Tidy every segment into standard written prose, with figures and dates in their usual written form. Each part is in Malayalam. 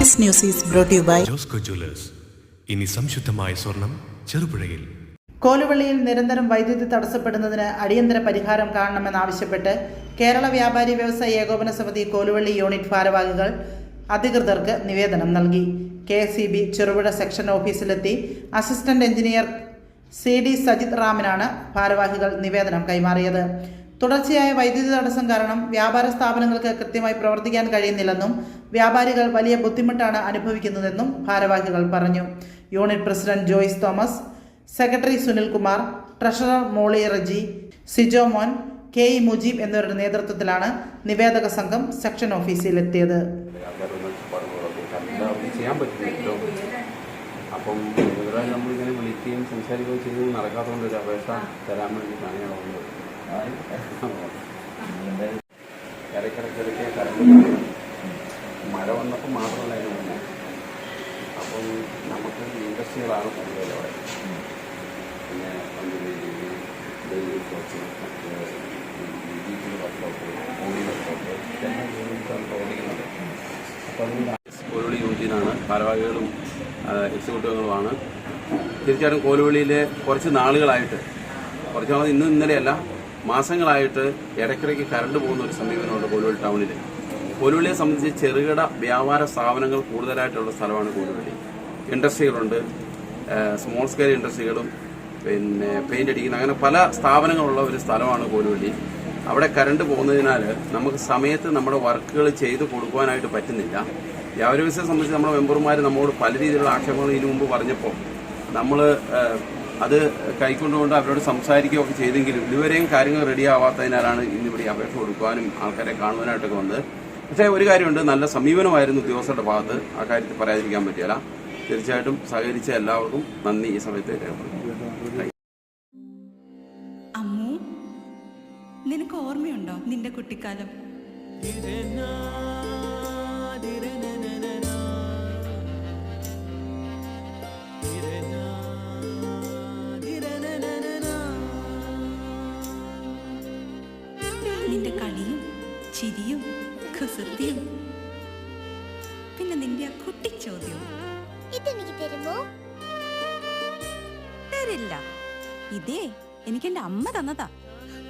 Campus news is brought you by Josco jewellers. ഇനി സംശുദ്ധമായ സ്വർണം ചെറുപുഴയിൽ. കോലുവള്ളിയിൽ നിരന്തരം വൈദ്യുതി തടസ്സപ്പെടുന്നതിന് അടിയന്തര പരിഹാരം കാണണമെന്നാവശ്യപ്പെട്ട് കേരള വ്യാപാരി വ്യവസായി ഏകോപന സമിതി കോലുവള്ളി യൂണിറ്റ് ഭാരവാഹികൾ അധികൃതർക്ക് നിവേദനം നൽകി. KSEB ചെറുപുഴ സെക്ഷൻ ഓഫീസിലെത്തി അസിസ്റ്റന്റ് എഞ്ചിനീയർ CD സജിത് റാമിനാണ് ഭാരവാഹികൾ നിവേദനം കൈമാറിയത്. തുടർച്ചയായ വൈദ്യുതി തടസ്സം കാരണം വ്യാപാര സ്ഥാപനങ്ങൾക്ക് കൃത്യമായി പ്രവർത്തിക്കാൻ കഴിയുന്നില്ലെന്നും വ്യാപാരികൾ വലിയ ബുദ്ധിമുട്ടാണ് അനുഭവിക്കുന്നതെന്നും ഭാരവാഹികൾ പറഞ്ഞു. Unit president Joyce Thomas, secretary Sunilkumar, treasurer Molly Reji, Sijo Mon, KE Mujeeb എന്നിവരുടെ നേതൃത്വത്തിലാണ് നിവേദക സംഘം സെക്ഷൻ ഓഫീസിലെത്തിയത്. അപ്പം നമ്മളിങ്ങനെ വിളിക്കുകയും സംസാരിക്കുകയും ചെയ്ത് നടക്കാത്തതുകൊണ്ട് ഒരു അപേക്ഷ തരാൻ വേണ്ടിയിട്ടാണ് ഞാൻ വന്നത്. ഇടയ്ക്കിടയ്ക്കിടയ്ക്ക് കറണ്ട് മഴ വന്നപ്പോൾ മാത്രമല്ല അതിന് മുന്നേ. അപ്പം നമുക്ക് ഇൻഡസ്ട്രികളാണ് കൂടുതൽ അവിടെ. പിന്നെ ഡെയിലി വർക്ക്ഷോപ്പ്, വർക്ക്ഷോപ്പ് ഓടിക്കുന്നത്. അപ്പം കോലുവള്ളി യൂണിറ്റിനാണ് ഭാരവാഹികളും എക്സിക്യൂട്ടീവുകളുമാണ്. തീർച്ചയായിട്ടും കോലുവള്ളിയിലെ കുറച്ച് നാളുകളായിട്ട്, കുറച്ച് നാൾ ഇന്നും ഇന്നലെയല്ല, മാസങ്ങളായിട്ട് ഇടയ്ക്കിടയ്ക്ക് കറണ്ട് പോകുന്ന ഒരു സമീപനമുണ്ട് കോലുവള്ളി ടൗണിൽ. കോലുവള്ളിയെ സംബന്ധിച്ച് ചെറുകിട വ്യാപാര സ്ഥാപനങ്ങൾ കൂടുതലായിട്ടുള്ള സ്ഥലമാണ് കോലുവള്ളി. ഇൻഡസ്ട്രികളുണ്ട്, സ്മോൾ സ്കെയിൽ ഇൻഡസ്ട്രികളും പിന്നെ പെയിന്റ് അടിക്കുന്ന, അങ്ങനെ പല സ്ഥാപനങ്ങളുള്ള ഒരു സ്ഥലമാണ് കോലുവള്ളി. അവിടെ കറണ്ട് പോകുന്നതിനാൽ നമുക്ക് സമയത്ത് നമ്മുടെ വർക്കുകൾ ചെയ്ത് കൊടുക്കുവാനായിട്ട് പറ്റുന്നില്ല. വ്യാപാര വ്യവസായത്തെ സംബന്ധിച്ച് നമ്മുടെ മെമ്പർമാർ നമ്മോട് പല രീതിയിലുള്ള ആക്ഷേപങ്ങൾ ഇതിനു മുമ്പ് പറഞ്ഞപ്പോൾ നമ്മൾ അത് കൈക്കൊണ്ടുകൊണ്ട് അവരോട് സംസാരിക്കുകയൊക്കെ ചെയ്തെങ്കിലും ഇതുവരെയും കാര്യങ്ങൾ റെഡി ആവാത്തതിനാലാണ് ഇന്നിവിടെ അപേക്ഷ കൊടുക്കുവാനും ആൾക്കാരെ കാണുവാനായിട്ടൊക്കെ വന്നത്. പക്ഷേ ഒരു കാര്യമുണ്ട്, നല്ല സമീപനമായിരുന്നു ഉദ്യോഗസ്ഥരുടെ ഭാഗത്ത്. ആ കാര്യത്തിൽ പറയാതിരിക്കാൻ പറ്റില്ല. തീർച്ചയായിട്ടും സഹകരിച്ച എല്ലാവർക്കും നന്ദി ഈ സമയത്ത് രേഖപ്പെടുത്തുന്നു. അമ്മു, നിനക്ക് ഓർമ്മയുണ്ടോ നിന്റെ കുട്ടിക്കാലം? നിന്റെ കളിയും ചിരിയും കുസൃതിയും, പിന്നെ നിന്റെ ആ കുട്ടിച്ചോദ്യവും. ഇതെനിക്ക് തരുമോ? തരില്ല. ഇതേ എനിക്ക് എന്റെ അമ്മ തന്നതാ.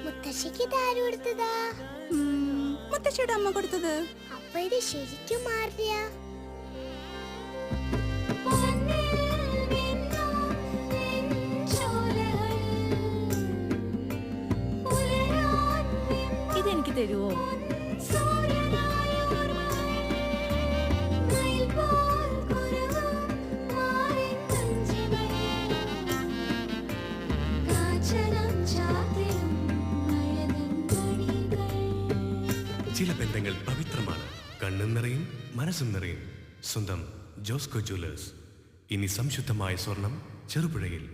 മുത്തശ്ശിക്ക് ഇതാര് കൊടുത്തതാ? മുത്തശ്ശിയുടെ അമ്മ കൊടുത്തത്. അപ്പൊ ഇത് ശരിക്കും മാറിയ? ഇതെനിക്ക് തരുവോ? ചില ബന്ധങ്ങൾ പവിത്രമാണ്. കണ്ണും നിറയും മനസ്സും നിറയും. സ്വന്തം ജോസ്കോ ജ്വല്ലേഴ്സ്. ഇനി സംശുദ്ധമായ സ്വർണം ചെറുപുഴയിൽ.